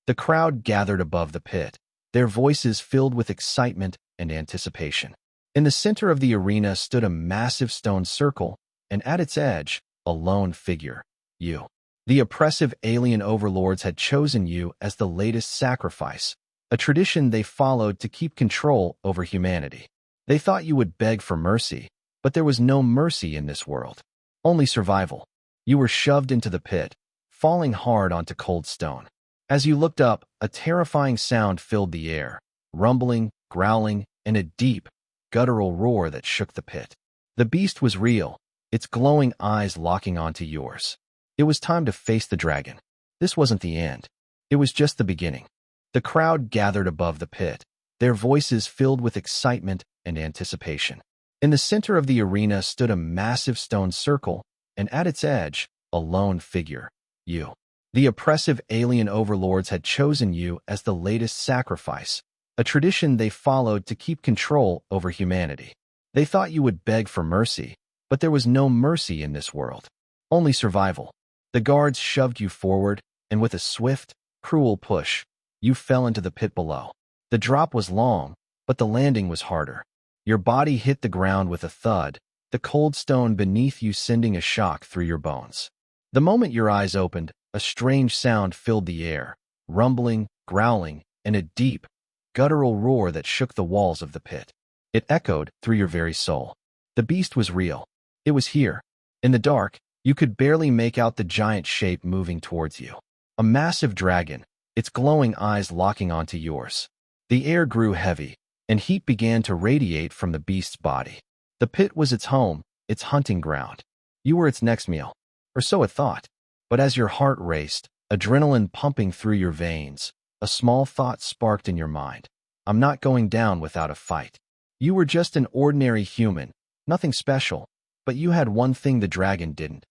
The crowd gathered above the pit, their voices filled with excitement and anticipation. In the center of the arena stood a massive stone circle, and at its edge, a lone figure, you. The oppressive alien overlords had chosen you as the latest sacrifice, a tradition they followed to keep control over humanity. They thought you would beg for mercy, but there was no mercy in this world. Only survival. You were shoved into the pit, falling hard onto cold stone. As you looked up, a terrifying sound filled the air, rumbling, growling, and a deep, guttural roar that shook the pit. The beast was real, its glowing eyes locking onto yours. It was time to face the dragon. This wasn't the end. It was just the beginning. The crowd gathered above the pit, their voices filled with excitement and anticipation. In the center of the arena stood a massive stone circle, and at its edge, a lone figure, you. The oppressive alien overlords had chosen you as the latest sacrifice, a tradition they followed to keep control over humanity. They thought you would beg for mercy, but there was no mercy in this world. Only survival. The guards shoved you forward, and with a swift, cruel push, you fell into the pit below. The drop was long, but the landing was harder. Your body hit the ground with a thud, the cold stone beneath you sending a shock through your bones. The moment your eyes opened, a strange sound filled the air, rumbling, growling, and a deep, guttural roar that shook the walls of the pit. It echoed through your very soul. The beast was real. It was here. In the dark, you could barely make out the giant shape moving towards you. A massive dragon, its glowing eyes locking onto yours. The air grew heavy, and heat began to radiate from the beast's body. The pit was its home, its hunting ground. You were its next meal, or so it thought. But as your heart raced, adrenaline pumping through your veins, a small thought sparked in your mind. I'm not going down without a fight. You were just an ordinary human, nothing special, but you had one thing the dragon didn't.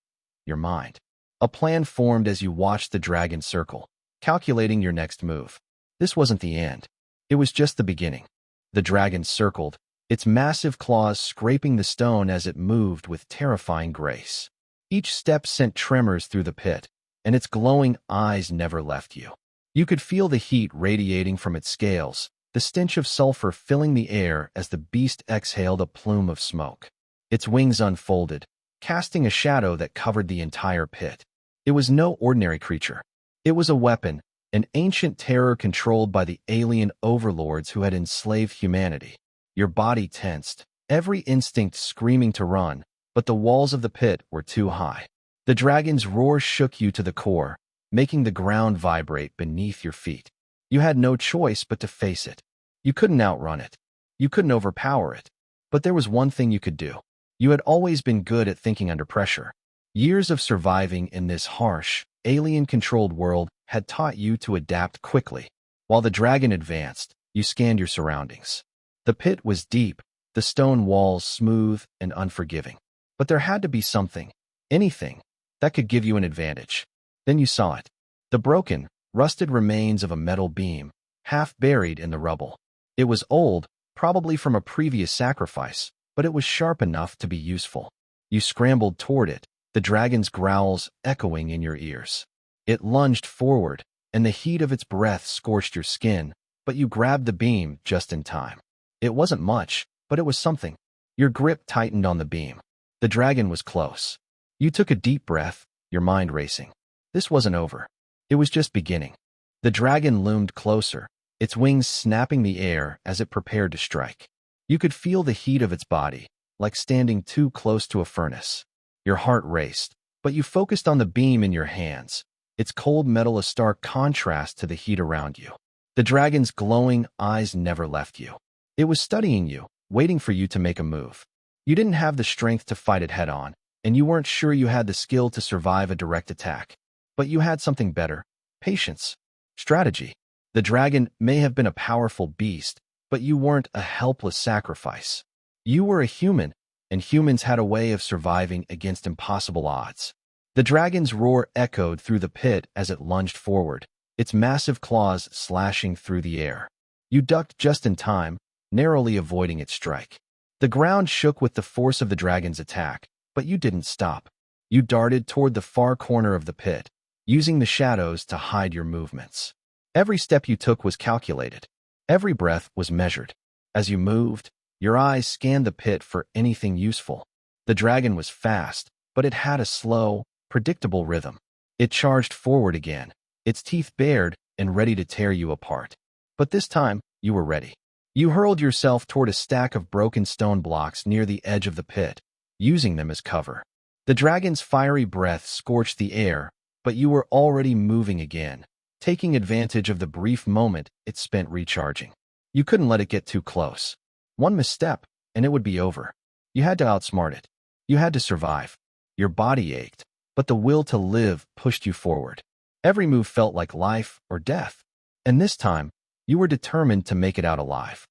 Your mind. A plan formed as you watched the dragon circle, calculating your next move. This wasn't the end. It was just the beginning. The dragon circled, its massive claws scraping the stone as it moved with terrifying grace. Each step sent tremors through the pit, and its glowing eyes never left you. You could feel the heat radiating from its scales, the stench of sulfur filling the air as the beast exhaled a plume of smoke. Its wings unfolded, casting a shadow that covered the entire pit. It was no ordinary creature. It was a weapon, an ancient terror controlled by the alien overlords who had enslaved humanity. Your body tensed, every instinct screaming to run, but the walls of the pit were too high. The dragon's roar shook you to the core, making the ground vibrate beneath your feet. You had no choice but to face it. You couldn't outrun it. You couldn't overpower it. But there was one thing you could do. You had always been good at thinking under pressure. Years of surviving in this harsh, alien-controlled world had taught you to adapt quickly. While the dragon advanced, you scanned your surroundings. The pit was deep, the stone walls smooth and unforgiving. But there had to be something, anything, that could give you an advantage. Then you saw it. The broken, rusted remains of a metal beam, half buried in the rubble. It was old, probably from a previous sacrifice, but it was sharp enough to be useful. You scrambled toward it, the dragon's growls echoing in your ears. It lunged forward, and the heat of its breath scorched your skin, but you grabbed the beam just in time. It wasn't much, but it was something. Your grip tightened on the beam. The dragon was close. You took a deep breath, your mind racing. This wasn't over. It was just beginning. The dragon loomed closer, its wings snapping the air as it prepared to strike. You could feel the heat of its body, like standing too close to a furnace. Your heart raced, but you focused on the beam in your hands, its cold metal a stark contrast to the heat around you. The dragon's glowing eyes never left you. It was studying you, waiting for you to make a move. You didn't have the strength to fight it head-on, and you weren't sure you had the skill to survive a direct attack. But you had something better: patience, strategy. The dragon may have been a powerful beast, but you weren't a helpless sacrifice. You were a human, and humans had a way of surviving against impossible odds. The dragon's roar echoed through the pit as it lunged forward, its massive claws slashing through the air. You ducked just in time, narrowly avoiding its strike. The ground shook with the force of the dragon's attack, but you didn't stop. You darted toward the far corner of the pit, using the shadows to hide your movements. Every step you took was calculated. Every breath was measured. As you moved, your eyes scanned the pit for anything useful. The dragon was fast, but it had a slow, predictable rhythm. It charged forward again, its teeth bared and ready to tear you apart. But this time, you were ready. You hurled yourself toward a stack of broken stone blocks near the edge of the pit, using them as cover. The dragon's fiery breath scorched the air, but you were already moving again, taking advantage of the brief moment it spent recharging. You couldn't let it get too close. One misstep, and it would be over. You had to outsmart it. You had to survive. Your body ached, but the will to live pushed you forward. Every move felt like life or death. And this time, you were determined to make it out alive.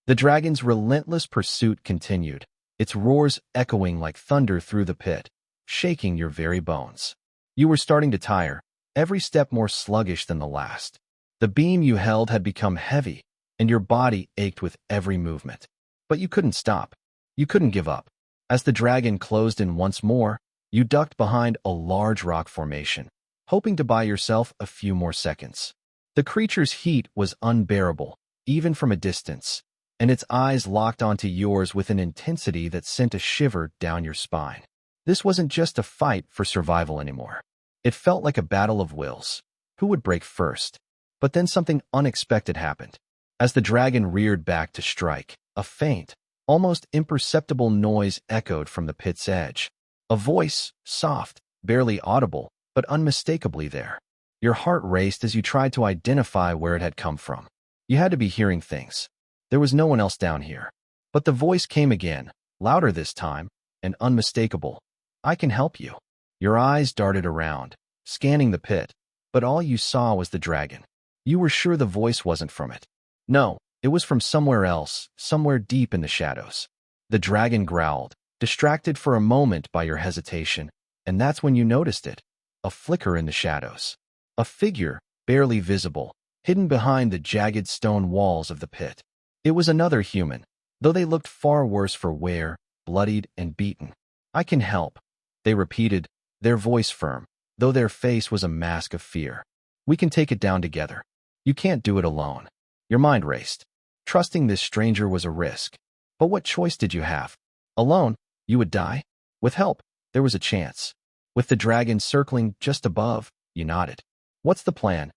The dragon's relentless pursuit continued, its roars echoing like thunder through the pit, shaking your very bones. You were starting to tire, every step more sluggish than the last. The beam you held had become heavy, and your body ached with every movement. But you couldn't stop. You couldn't give up. As the dragon closed in once more, you ducked behind a large rock formation, hoping to buy yourself a few more seconds. The creature's heat was unbearable, even from a distance, and its eyes locked onto yours with an intensity that sent a shiver down your spine. This wasn't just a fight for survival anymore. It felt like a battle of wills. Who would break first? But then something unexpected happened. As the dragon reared back to strike, a faint, almost imperceptible noise echoed from the pit's edge. A voice, soft, barely audible, but unmistakably there. Your heart raced as you tried to identify where it had come from. You had to be hearing things. There was no one else down here. But the voice came again, louder this time, and unmistakable. I can help you. Your eyes darted around, scanning the pit, but all you saw was the dragon. You were sure the voice wasn't from it. No, it was from somewhere else, somewhere deep in the shadows. The dragon growled, distracted for a moment by your hesitation, and that's when you noticed it. A flicker in the shadows. A figure, barely visible, hidden behind the jagged stone walls of the pit. It was another human, though they looked far worse for wear, bloodied and beaten. I can help, they repeated, their voice firm, though their face was a mask of fear. We can take it down together. You can't do it alone. Your mind raced. Trusting this stranger was a risk. But what choice did you have? Alone, you would die. With help, there was a chance. With the dragon circling just above, you nodded. What's the plan?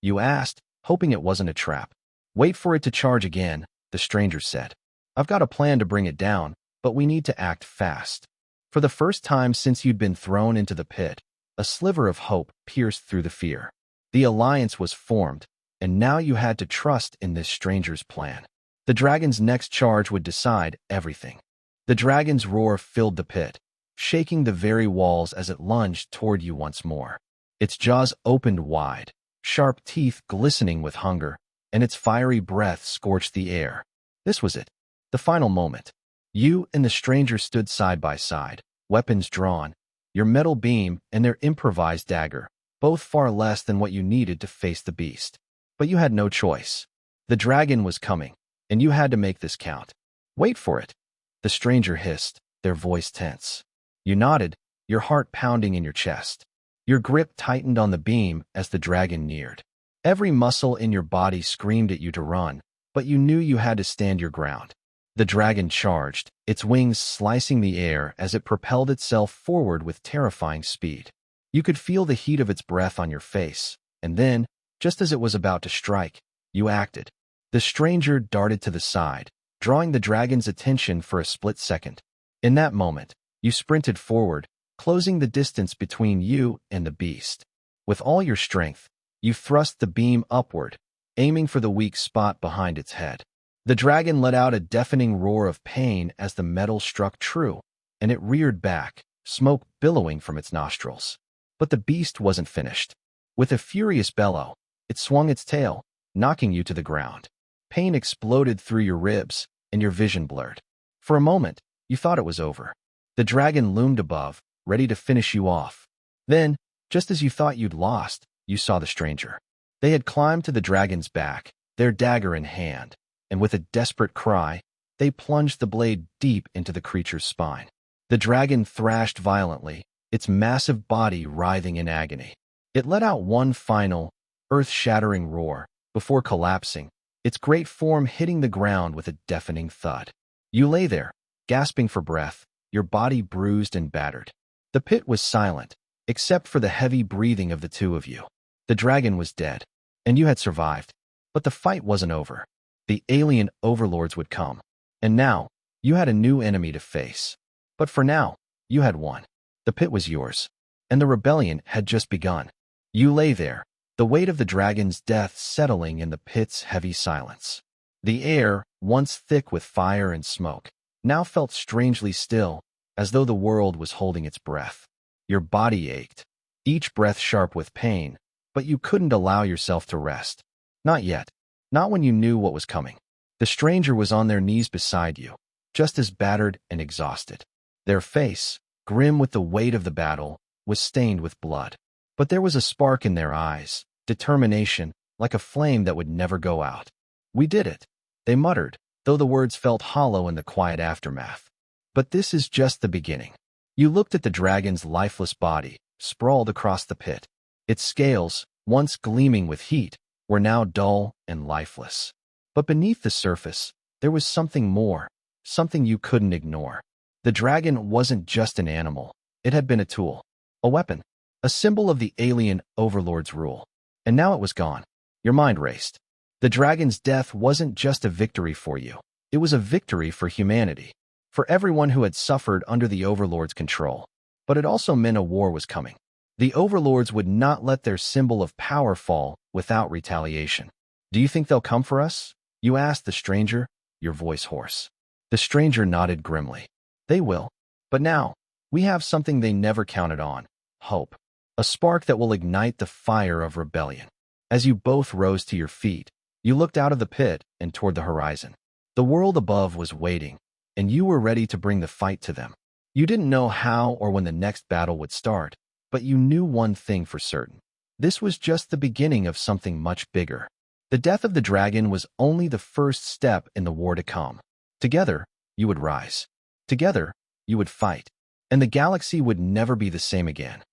You asked, hoping it wasn't a trap. Wait for it to charge again, the stranger said. I've got a plan to bring it down, but we need to act fast. For the first time since you'd been thrown into the pit, a sliver of hope pierced through the fear. The alliance was formed, and now you had to trust in this stranger's plan. The dragon's next charge would decide everything. The dragon's roar filled the pit, shaking the very walls as it lunged toward you once more. Its jaws opened wide, sharp teeth glistening with hunger, and its fiery breath scorched the air. This was it, the final moment. You and the stranger stood side by side, weapons drawn, your metal beam and their improvised dagger, both far less than what you needed to face the beast. But you had no choice. The dragon was coming, and you had to make this count. Wait for it, the stranger hissed, their voice tense. You nodded, your heart pounding in your chest. Your grip tightened on the beam as the dragon neared. Every muscle in your body screamed at you to run, but you knew you had to stand your ground. The dragon charged, its wings slicing the air as it propelled itself forward with terrifying speed. You could feel the heat of its breath on your face, and then, just as it was about to strike, you acted. The stranger darted to the side, drawing the dragon's attention for a split second. In that moment, you sprinted forward, closing the distance between you and the beast. With all your strength, you thrust the beam upward, aiming for the weak spot behind its head. The dragon let out a deafening roar of pain as the metal struck true, and it reared back, smoke billowing from its nostrils. But the beast wasn't finished. With a furious bellow, it swung its tail, knocking you to the ground. Pain exploded through your ribs, and your vision blurred. For a moment, you thought it was over. The dragon loomed above, ready to finish you off. Then, just as you thought you'd lost, you saw the stranger. They had climbed to the dragon's back, their dagger in hand, and with a desperate cry, they plunged the blade deep into the creature's spine. The dragon thrashed violently, its massive body writhing in agony. It let out one final, earth-shattering roar, before collapsing, its great form hitting the ground with a deafening thud. You lay there, gasping for breath, your body bruised and battered. The pit was silent, except for the heavy breathing of the two of you. The dragon was dead, and you had survived. But the fight wasn't over. The alien overlords would come. And now, you had a new enemy to face. But for now, you had won. The pit was yours, and the rebellion had just begun. You lay there, the weight of the dragon's death settling in the pit's heavy silence. The air, once thick with fire and smoke, now felt strangely still, as though the world was holding its breath. Your body ached, each breath sharp with pain, but you couldn't allow yourself to rest. Not yet. Not when you knew what was coming. The stranger was on their knees beside you, just as battered and exhausted. Their face, grim with the weight of the battle, was stained with blood. But there was a spark in their eyes, determination, like a flame that would never go out. "We did it," they muttered, though the words felt hollow in the quiet aftermath. But this is just the beginning. You looked at the dragon's lifeless body, sprawled across the pit. Its scales, once gleaming with heat, were now dull and lifeless. But beneath the surface, there was something more, something you couldn't ignore. The dragon wasn't just an animal. It had been a tool, a weapon, a symbol of the alien overlord's rule. And now it was gone. Your mind raced. The dragon's death wasn't just a victory for you. It was a victory for humanity, for everyone who had suffered under the overlord's control. But it also meant a war was coming. The overlords would not let their symbol of power fall without retaliation. "Do you think they'll come for us?" you asked the stranger, your voice hoarse. The stranger nodded grimly. "They will. But now, we have something they never counted on: hope. A spark that will ignite the fire of rebellion." As you both rose to your feet, you looked out of the pit and toward the horizon. The world above was waiting, and you were ready to bring the fight to them. You didn't know how or when the next battle would start, but you knew one thing for certain. This was just the beginning of something much bigger. The death of the dragon was only the first step in the war to come. Together, you would rise. Together, you would fight. And the galaxy would never be the same again.